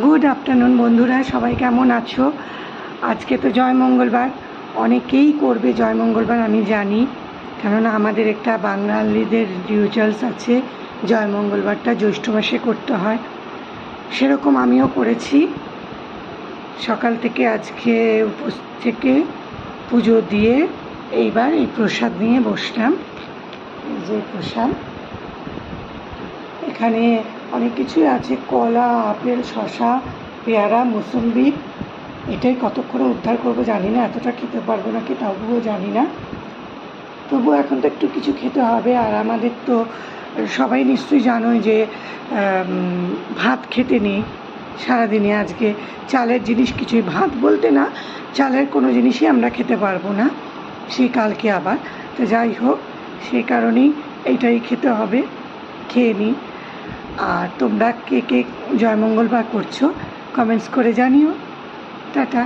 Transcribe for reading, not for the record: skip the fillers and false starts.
Good afternoon বন্ধুরা, সবাই কেমন আছো? আজকে তো জয় মঙ্গলবার, অনেকেই করবে জয় মঙ্গলবার আমি জানি, কেননা আমাদের একটা বাঙালিদের রিচুয়ালস আছে, জয় মঙ্গলবারটা জ্যৈষ্ঠ মাসে করতে হয়। সেরকম আমিও করেছি। সকাল থেকে আজকে উপোস থেকে পুজো দিয়ে এইবার এই প্রসাদ নিয়ে বসলাম। এই যে প্রসাদ, এখানে অনেক কিছুই আছে, কলা, আপেল, শশা, পেয়ারা, মুসম্বি। এটাই কতক্ষণে উদ্ধার করবো জানি না, এতটা খেতে পারবো নাকি তবুও জানি না। তবুও এখন তো একটু কিছু খেতে হবে। আর আমাদের তো সবাই নিশ্চয়ই জানোই যে ভাত খেতে নেই সারাদিনে। আজকে চালের জিনিস কিছুই, ভাত বলতে না, চালের কোনো জিনিসই আমরা খেতে পারবো না, সেই কালকে আবার। তো যাই হোক, সেই কারণেই এইটাই খেতে হবে, খেয়ে নিই। আর তোমরা কে কে জয় মঙ্গলবার করছো কমেন্টস করে জানিও। টাটা।